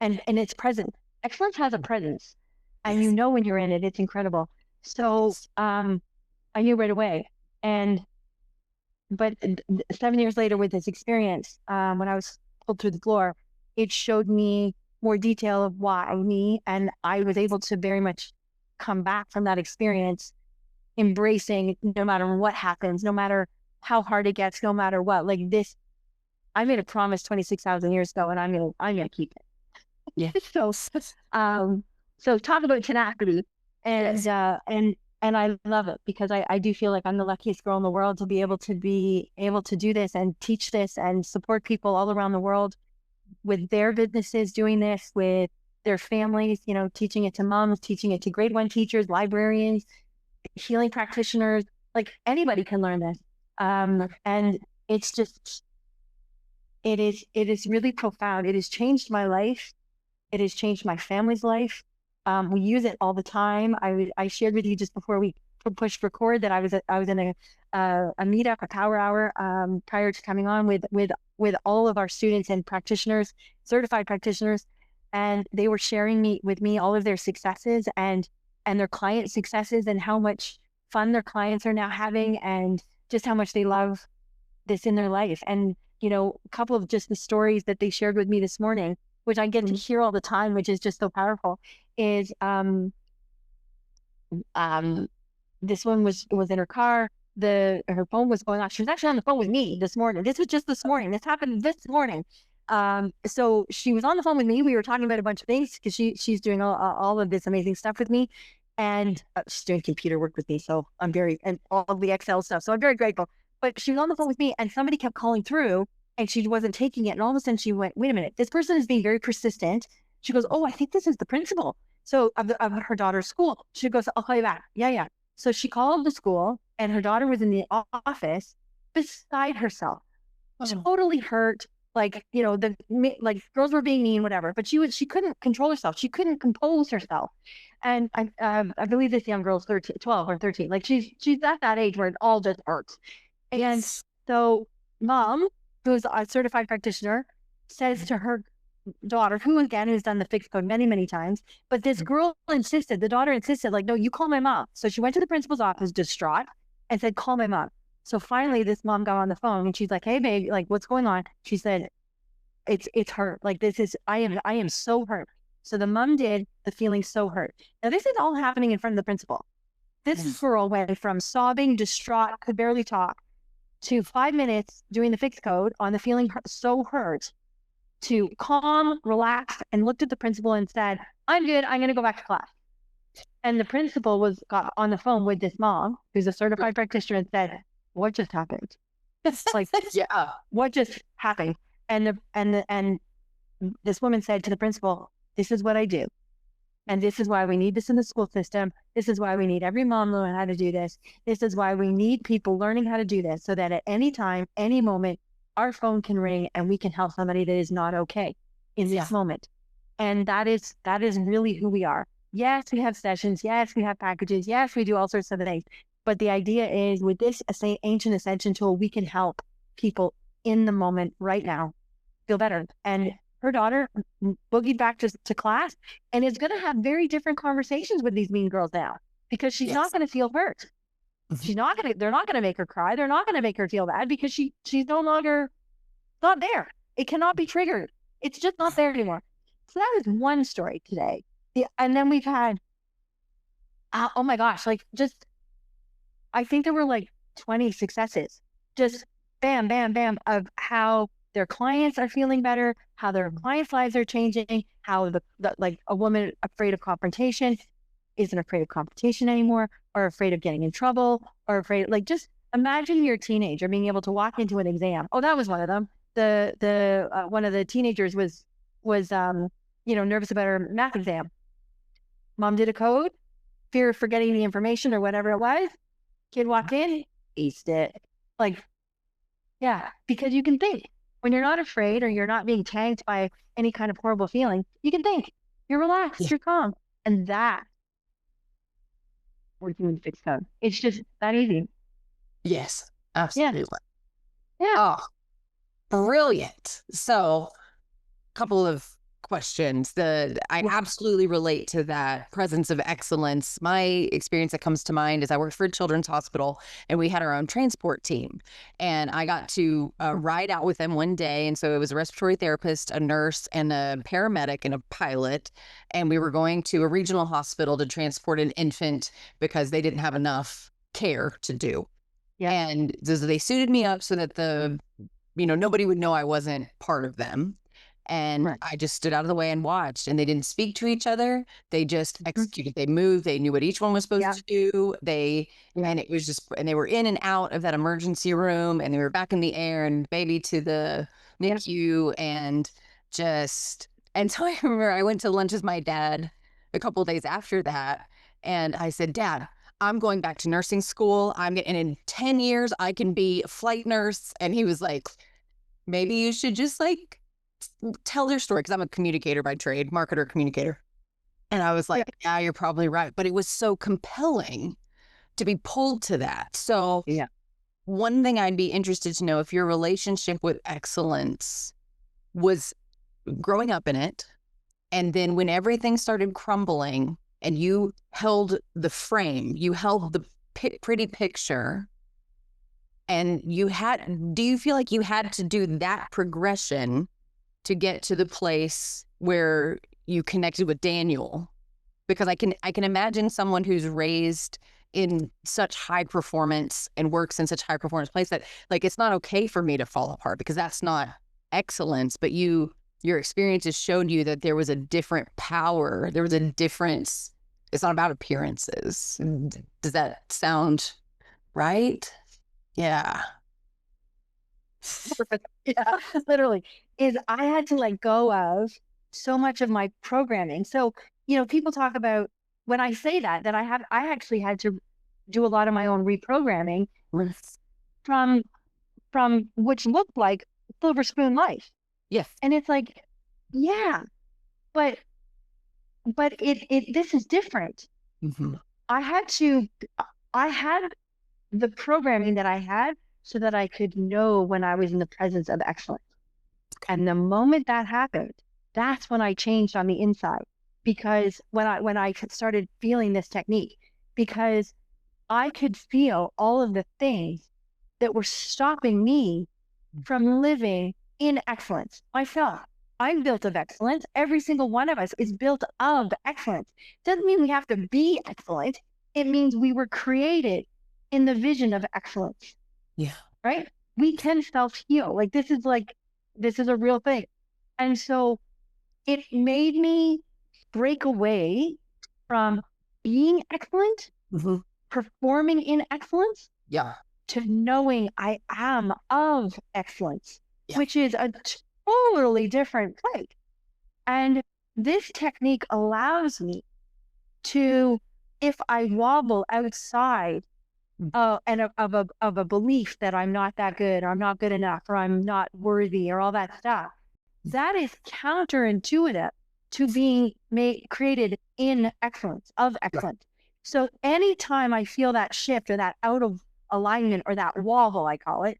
And it's present. Excellence has a presence. And you know when you're in it, it's incredible. So I knew right away. But 7 years later with this experience, when I was pulled through the floor, it showed me more detail of why me. And I was able to very much come back from that experience embracing no matter what happens, no matter how hard it gets, no matter what. Like this, I made a promise 26,000 years ago, and I'm gonna keep it. Yeah. So talk about tenacity, and I love it because I do feel like I'm the luckiest girl in the world to be able to do this and teach this and support people all around the world with their businesses, doing this with their families, you know, teaching it to moms, teaching it to grade 1 teachers, librarians, healing practitioners, like anybody can learn this. And it's just, it is really profound. It has changed my life. It has changed my family's life. We use it all the time. I shared with you just before we pushed record that I was in a meetup, a power hour, prior to coming on with all of our students and practitioners, certified practitioners, and they were sharing with me all of their successes and their client successes and how much fun their clients are now having and just how much they love this in their life. And, you know, a couple of just the stories that they shared with me this morning, which I get to hear all the time, which is just so powerful, is this one was in her car. Her phone was going off. She was actually on the phone with me this morning. This was just this morning. This happened this morning. So she was on the phone with me. We were talking about a bunch of things because she's doing all of this amazing stuff with me, and she's doing computer work with me. So I'm and all of the Excel stuff. So I'm very grateful. But she was on the phone with me, and somebody kept calling through, and she wasn't taking it. And all of a sudden, she went, "Wait a minute! This person is being very persistent." She goes, "Oh, I think this is the principal." So of her daughter's school. She goes, "I'll call you back." Yeah. So she called the school, and her daughter was in the office beside herself, totally hurt. Like, you know, like girls were being mean, whatever, but she couldn't control herself. She couldn't compose herself. And I believe this young girl's 12 or 13. Like she's at that age where it all just hurts. And so mom, who's a certified practitioner, says to her daughter, who again has done the F.I.X code many, many times, but this girl the daughter insisted, like, no, you call my mom. So she went to the principal's office distraught and said, call my mom. So finally this mom got on the phone and she's like, hey babe, like what's going on? She said, it's hurt. Like this is, I am so hurt. So the mom did the feeling so hurt. Now this is all happening in front of the principal. This girl went from sobbing, distraught, could barely talk, to 5 minutes doing the F.I.X code on the feeling so hurt, to calm, relax, and looked at the principal and said, I'm good, I'm going to go back to class. And the principal got on the phone with this mom, who's a certified practitioner, and said, what just happened? Like, Yeah. what just happened? And this woman said to the principal, this is what I do. And this is why we need this in the school system. This is why we need every mom learn how to do this. This is why we need people learning how to do this, so that at any time, any moment, our phone can ring and we can help somebody that is not okay in this moment. And that is really who we are. Yes, we have sessions. Yes, we have packages. Yes, we do all sorts of things. But the idea is, with this ancient ascension tool, we can help people in the moment right now feel better. And her daughter boogied back to class and is going to have very different conversations with these mean girls now, because she's not going to feel hurt. They're not going to make her cry. They're not going to make her feel bad, because she's no longer not there. It cannot be triggered. It's just not there anymore. So that was one story today. And then we've had, oh my gosh, like, just, I think there were like 20 successes, just bam, bam, bam, of how their clients are feeling better, how their clients' lives are changing, how the like a woman afraid of confrontation isn't afraid of confrontation anymore, or afraid of getting in trouble, or afraid, like, just imagine your teenager being able to walk into an exam. Oh, that was one of them. One of the teenagers was nervous about her math exam. Mom did a code, fear of forgetting the information or whatever it was. Kid walked in, aced it. Like, yeah, because you can think. When you're not afraid, or you're not being tanked by any kind of horrible feeling, you can think. You're relaxed, you're calm. And that, we're doing fixed code. It's just that easy. Yes, absolutely. Yeah. Oh, brilliant. So, a couple of questions. I absolutely relate to that presence of excellence. My experience that comes to mind is I worked for a children's hospital, and we had our own transport team, and I got to ride out with them one day. And so it was a respiratory therapist, a nurse, and a paramedic, and a pilot. And we were going to a regional hospital to transport an infant because they didn't have enough care to do. Yeah. And so they suited me up so that nobody would know I wasn't part of them. And I just stood out of the way and watched, and they didn't speak to each other. They just executed. They moved. They knew what each one was supposed to do. And it was just, and they were in and out of that emergency room, and they were back in the air, and baby to the NICU, and so I remember I went to lunch with my dad a couple of days after that, and I said, Dad, I'm going back to nursing school. And in 10 years, I can be a flight nurse. And he was like, maybe you should just tell their story, because I'm a communicator by trade, marketer, communicator. And I was like, yeah, you're probably right. But it was so compelling to be pulled to that. So one thing I'd be interested to know, if your relationship with excellence was growing up in it, and then when everything started crumbling and you held the frame, you held the pretty picture, and do you feel like you had to do that progression to get to the place where you connected with Daniel? Because I can imagine someone who's raised in such high performance and works in such high performance place that, like, it's not okay for me to fall apart, because that's not excellence. But your experiences showed you that there was a different power. There was a difference. It's not about appearances. Does that sound right? Yeah. Yeah, literally. Is I had to let go of so much of my programming. So, people talk about, when I say that I actually had to do a lot of my own reprogramming from which looked like silver spoon life. Yes. And it's like, yeah, but this is different. Mm-hmm. I had the programming that I had so that I could know when I was in the presence of excellence. And the moment that happened, that's when I changed on the inside. Because when I started feeling this technique, because I could feel all of the things that were stopping me from living in excellence myself. I'm built of excellence. Every single one of us is built of excellence. Doesn't mean we have to be excellent. It means we were created in the vision of excellence. Yeah. Right? We can self-heal. This is a real thing. And so it made me break away from being excellent, performing in excellence, to knowing I am of excellence, Yeah. which is a totally different place. And this technique allows me to, if I wobble outside of a belief that I'm not that good, or I'm not good enough, or I'm not worthy, or all that stuff, that is counterintuitive to being created in excellence, of excellence. So anytime I feel that shift or that out of alignment or that wobble, I call it,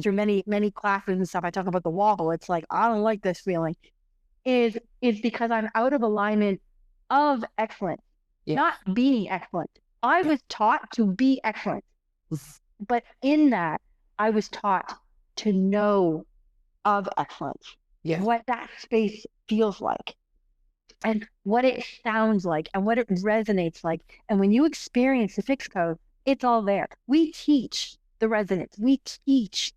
through many classes and stuff, I talk about the wobble. It's like, I don't like this feeling, is because I'm out of alignment of excellence, not being excellent. I was taught to be excellent, but in that, I was taught to know of excellence, what that space feels like, and what it sounds like, and what it resonates like. And when you experience the F.I.X code, it's all there. We teach the resonance. We teach,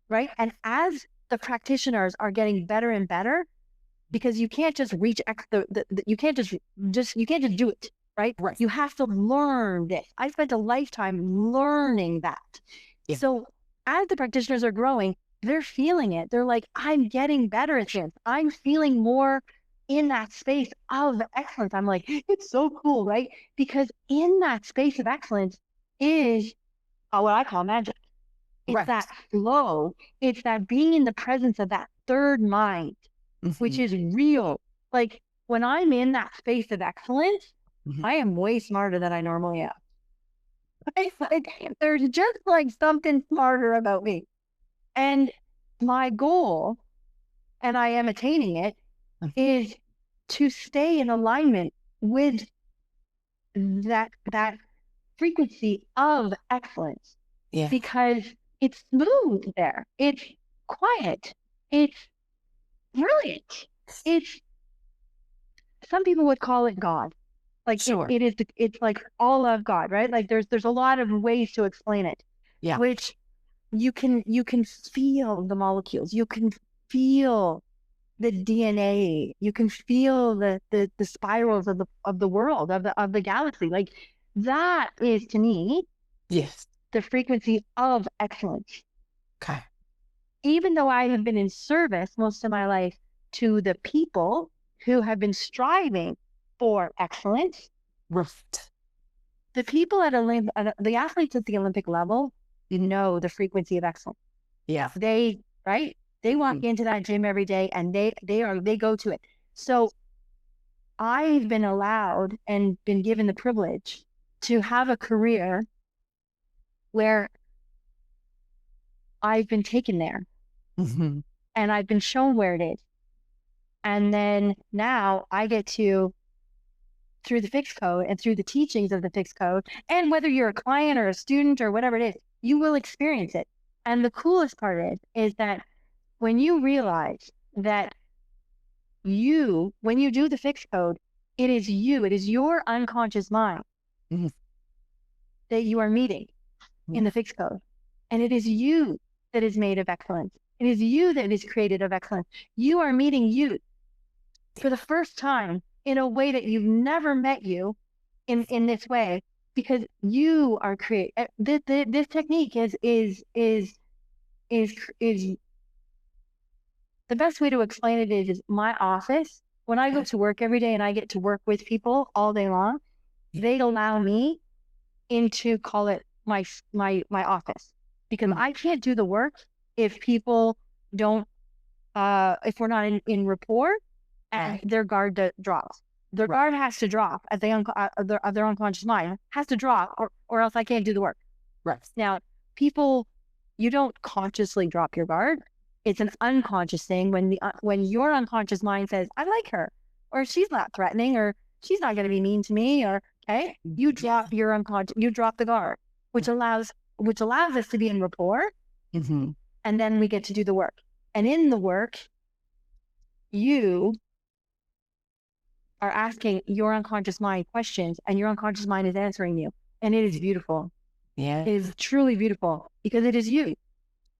right? And as the practitioners are getting better and better, because you can't just reach you can't just do it, right? You have to learn this. I spent a lifetime learning that. So as the practitioners are growing, they're feeling it. They're like, I'm getting better at this. I'm feeling more in that space of excellence. I'm like, it's so cool, right? Because in that space of excellence is what I call magic. It's that flow. It's that being in the presence of that third mind, which is real. Like when I'm in that space of excellence, I am way smarter than I normally am. There's just like something smarter about me. And my goal, and I am attaining it, is to stay in alignment with that frequency of excellence. Because it's smooth there. It's quiet. It's brilliant. It's, some people would call it God. Like it's like all of God, right? Like there's a lot of ways to explain it. Which you can feel the molecules. You can feel the DNA. You can feel the spirals of the world, of the galaxy. Like that is, to me, the frequency of excellence. Even though I have been in service most of my life to the people who have been striving for excellence, the people the athletes at the Olympic level, know the frequency of excellence. They walk into that gym every day and they go to it. So I've been allowed and been given the privilege to have a career where I've been taken there. And I've been shown where it is. And then now I get to, through the F.I.X code and through the teachings of the F.I.X code, and whether you're a client or a student or whatever it is, you will experience it. And the coolest part is that when you realize that when you do the F.I.X code, it is your unconscious mind that you are meeting in the F.I.X code. And it is you that is made of excellence. It is you that is created of excellence. You are meeting you for the first time in a way that you've never met you in this way, because you are created. This technique is the best way to explain it is my office. When I go to work every day and I get to work with people all day long, they allow me into, call it my office, because I can't do the work if people don't, if we're not in rapport, and their guard drops. Their guard has to drop at their unconscious mind, has to drop, or else I can't do the work. Now, people, you don't consciously drop your guard. It's an unconscious thing when your unconscious mind says, I like her, or she's not threatening, or she's not going to be mean to me, or you drop your unconscious, you drop the guard, which allows us to be in rapport. And then we get to do the work. And in the work, you are asking your unconscious mind questions, and your unconscious mind is answering you. And it is beautiful. It is truly beautiful, because it is you.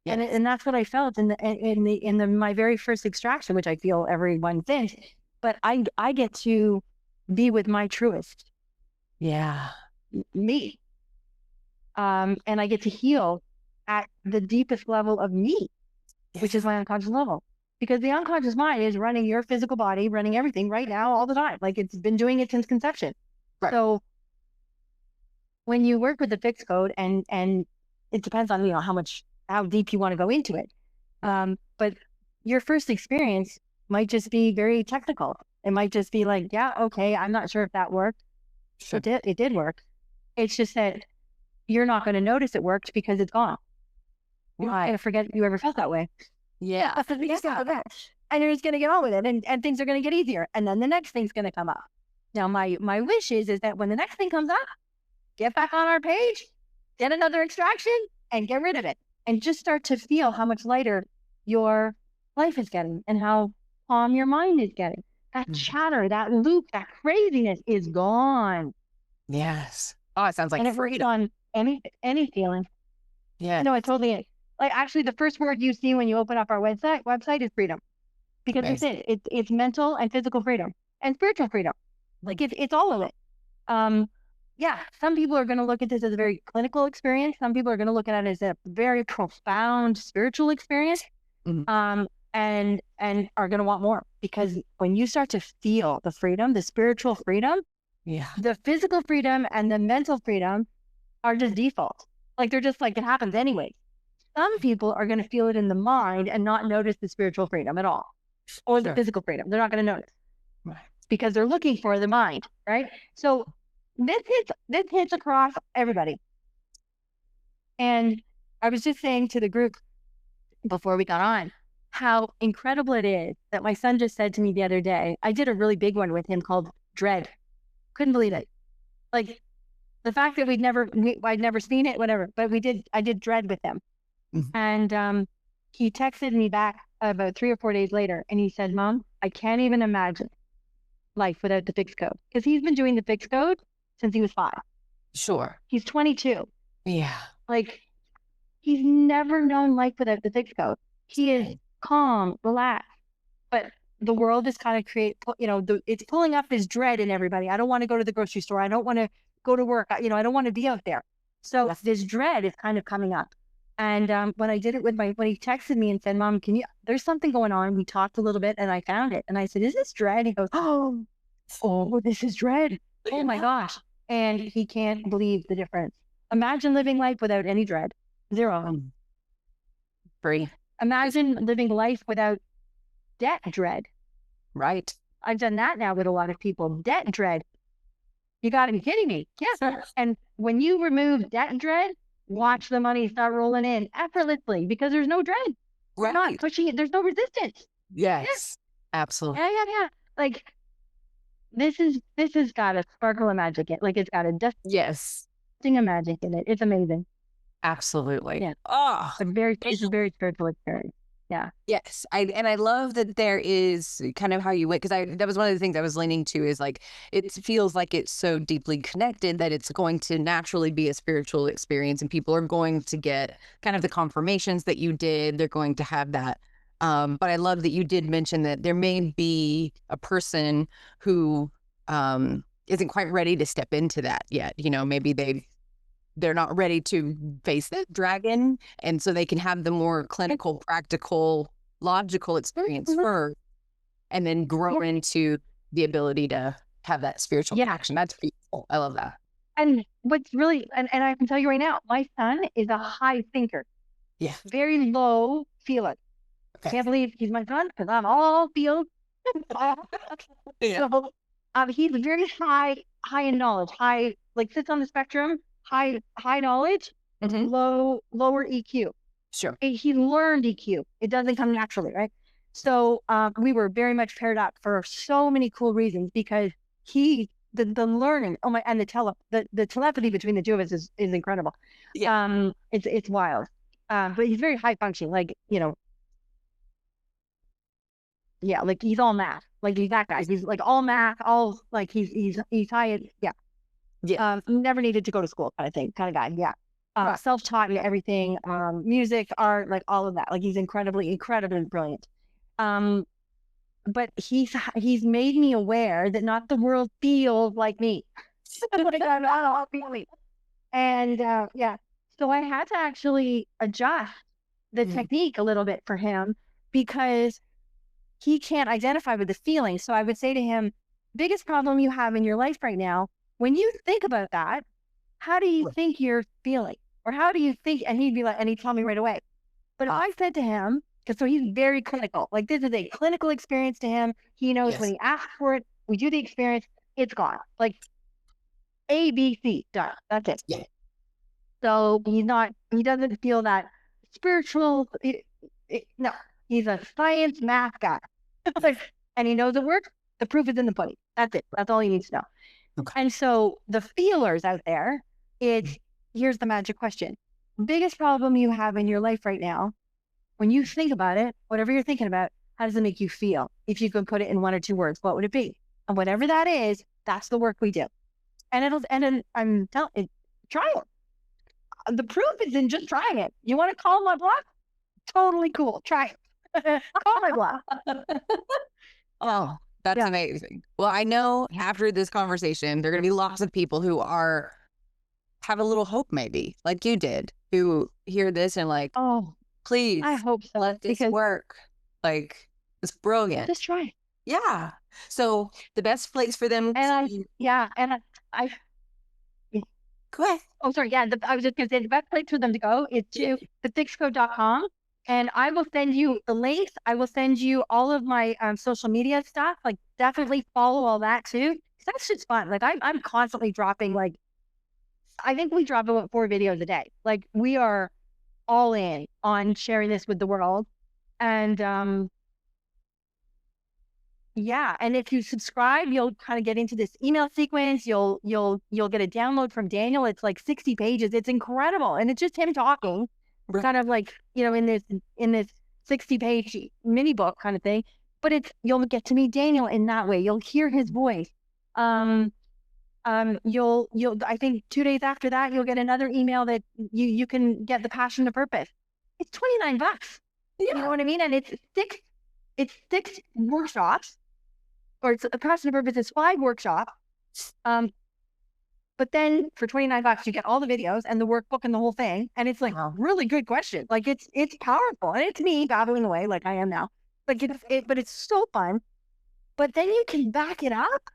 And that's what I felt in my very first extraction, which I feel everyone thinks. But I get to be with my truest. Me. And I get to heal at the deepest level of me, which is my unconscious level. Because the unconscious mind is running your physical body, running everything right now, all the time. Like it's been doing it since conception. Right. So when you work with the F.I.X code, and it depends on, how deep you want to go into it. But your first experience might just be very technical. It might just be like, yeah, okay, I'm not sure if that worked. Sure. It did work. It's just that you're not going to notice it worked because it's gone. You're not going to forget you ever felt that way. Yeah. And you're just going to get on with it, and things are going to get easier. And then the next thing's going to come up. Now, my wish is that when the next thing comes up, get back on our page, get another extraction, and get rid of it. And just start to feel how much lighter your life is getting and how calm your mind is getting. That chatter, that loop, that craziness is gone. Yes. Oh, it sounds like and it works on any feeling. Yeah. No, it totally is. Like, actually, the first word you see when you open up our website is freedom. Because it's mental and physical freedom and spiritual freedom. Like it's all of it. Yeah, some people are going to look at this as a very clinical experience. Some people are going to look at it as a very profound spiritual experience. And are going to want more, because when you start to feel the freedom, the spiritual freedom, the physical freedom and the mental freedom are just default. Like they're just like, it happens anyway. Some people are going to feel it in the mind and not notice the spiritual freedom at all, or the physical freedom. They're not going to notice, right? Because they're looking for the mind, right? So this hits across everybody. And I was just saying to the group before we got on how incredible it is that my son just said to me the other day. I did a really big one with him called Dread. Couldn't believe it. Like the fact that I'd never seen it, whatever, but I did Dread with him. And he texted me back about 3 or 4 days later, and he said, "Mom, I can't even imagine life without the F.I.X code." Because he's been doing the F.I.X code since he was 5. Sure. He's 22. Yeah. Like he's never known life without the F.I.X code. He is calm, relaxed, but the world is kind of it's pulling up his dread in everybody. I don't want to go to the grocery store. I don't want to go to work. I don't want to be out there. So this dread is kind of coming up. And when I did it when he texted me and said, "Mom, there's something going on." We talked a little bit and I found it. And I said, "Is this dread?" He goes, "Oh, this is dread. Oh my gosh." And he can't believe the difference. Imagine living life without any dread. Zero. Free. Imagine living life without debt dread. Right. I've done that now with a lot of people. Debt dread. You got to be kidding me. Yes. And when you remove debt dread, watch the money start rolling in effortlessly, because there's no dread. We're not pushing it. There's no resistance. Yes. Absolutely. Yeah. Like this has got a sparkle of magic in it. Like it's got a dusting of magic in it. It's amazing. Absolutely. Yeah. Oh, it's a very spiritual experience. Yeah. Yes. I love that there is kind of how you went, because that was one of the things I was leaning to, is like, it feels like it's so deeply connected that it's going to naturally be a spiritual experience, and people are going to get kind of the confirmations that you did. They're going to have that. But I love that you did mention that there may be a person who isn't quite ready to step into that yet. Maybe they're not ready to face that dragon, and so they can have the more clinical, practical, logical experience first, and then grow into the ability to have that spiritual connection. That's beautiful. I love that. And what's really, and I can tell you right now, my son is a high thinker. Yeah. Very low feeler. Okay. Can't believe he's my son, because I'm all feels. So he's very high in knowledge, sits on the spectrum. High knowledge, lower EQ. Sure. He learned EQ. It doesn't come naturally, right? So we were very much paired up for so many cool reasons, because the learning, and the telepathy between the two of us is incredible. Yeah. It's wild. But he's very high functioning, like he's all math. Like he's that guy. He's like all math, all like he's high. Yeah. Never needed to go to school kind of guy. Yeah. Right. Self-taught and everything, music, art, like all of that. Like he's incredibly brilliant. But he's made me aware that not the world feels like me. And So I had to actually adjust the technique a little bit for him because he can't identify with the feeling. So I would say to him, biggest problem you have in your life right now, when you think about that, how do you think you're feeling? Or how do you think? And he'd be like, and he'd tell me right away. But I said to him, because so he's very clinical, like this is a clinical experience to him. He knows when he asks for it, we do the experience, it's gone. Like A, B, C, done. That's it. Yeah. So he doesn't feel that spiritual. No, he's a science math guy. And he knows it works. The proof is in the pudding. That's it. That's all he needs to know. Okay. And so the feelers out there, here's the magic question. Biggest problem you have in your life right now, when you think about it, whatever you're thinking about, how does it make you feel? If you could put it in 1 or 2 words, what would it be? And whatever that is, that's the work we do. And I'm telling you, try it. The proof is in just trying it. You want to call my bluff? Totally cool. Try it. Call my bluff. Oh, that's amazing. Well, I know after this conversation, there are going to be lots of people who have a little hope, maybe like you did, who hear this and like, oh, please, I hope so. Let this work. Like, it's brilliant. Just try. Yeah. So the best place for them. Go ahead. Oh, sorry. Yeah. I was just going to say the best place for them to go is to thefixco.com. And I will send you the links. I will send you all of my social media stuff. Like, definitely follow all that too. That's just fun. Like, I'm constantly dropping, like, I think we drop about 4 videos a day. Like, we are all in on sharing this with the world. And yeah, and if you subscribe, you'll kind of get into this email sequence. You'll get a download from Daniel. It's like 60 pages. It's incredible, and it's just him talking, kind of like, in this 60-page mini book kind of thing. But you'll get to meet Daniel in that way. You'll hear his voice. You'll I think 2 days after that, you'll get another email that you can get the Passion to Purpose. It's $29. Yeah. You know what I mean? And it's 6 workshops. Or it's a Passion to Purpose is 5 workshops. But then for $29, you get all the videos and the workbook and the whole thing. And it's like really good questions. Like it's powerful. And it's me babbling away like I am now. Like but it's so fun. But then you can back it up.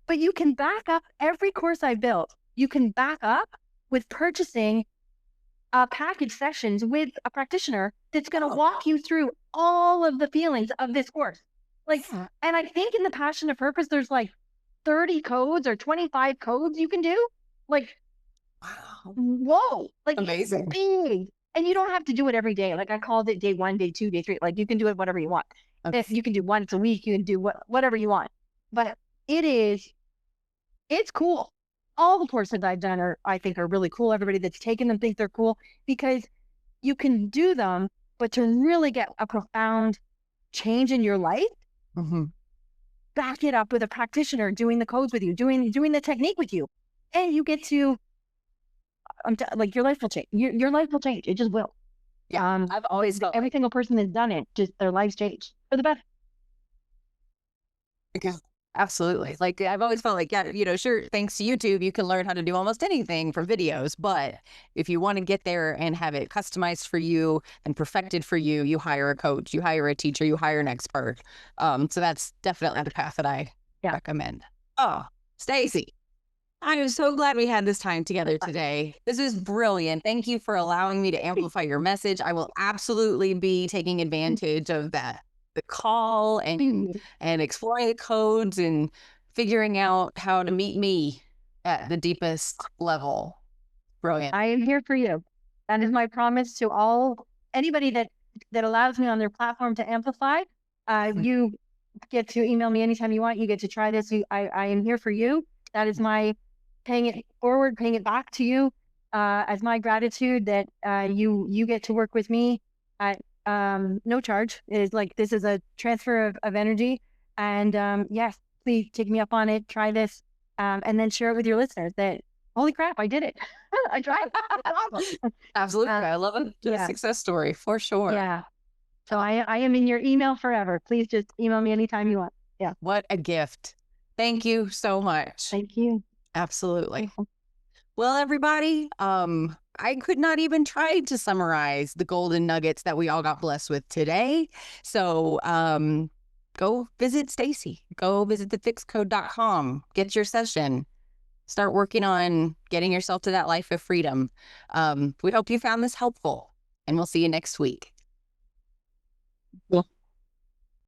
But you can back up every course I built. You can back up with purchasing package sessions with a practitioner that's going to walk you through all of the feelings of this course. Like, and I think in the Passion to Purpose, there's like 30 codes or 25 codes you can do. Like, wow. Whoa. Like, amazing. Big. And you don't have to do it every day. Like I called it day 1, day 2, day 3. Like you can do it whatever you want. Okay. If you can do once a week, you can do whatever you want. But it's cool. All the courses I've done I think are really cool. Everybody that's taken them thinks they're cool because you can do them, but to really get a profound change in your life, back it up with a practitioner doing the codes with you, doing the technique with you, and you get to, like your life will change. Your life will change. It just will. Yeah, I've always felt every single person that's done it, just their lives change for the better. Okay. Absolutely. Like I've always felt like, sure, thanks to YouTube, you can learn how to do almost anything from videos. But if you want to get there and have it customized for you and perfected for you, you hire a coach, you hire a teacher, you hire an expert. So that's definitely the path that I recommend. Oh, Stacey, I am so glad we had this time together today. This is brilliant. Thank you for allowing me to amplify your message. I will absolutely be taking advantage of that. The call and exploring the codes and figuring out how to meet me at the deepest level. Brilliant. I am here for you. That is my promise to anybody that allows me on their platform to amplify. You get to email me anytime you want. You get to try this. I am here for you. That is my paying it forward, paying it back to you as my gratitude that you get to work with me at no charge. Is like this is a transfer of energy, and yes, please take me up on it. Try this, and then share it with your listeners. That holy crap, I did it! I tried. Absolutely, I love it. A success story for sure. Yeah. So I am in your email forever. Please just email me anytime you want. Yeah. What a gift! Thank you so much. Thank you. Absolutely. Well, everybody, I could not even try to summarize the golden nuggets that we all got blessed with today. So, go visit Stacey. Go visit thefixcode.com. Get your session. Start working on getting yourself to that life of freedom. We hope you found this helpful, and we'll see you next week. Cool.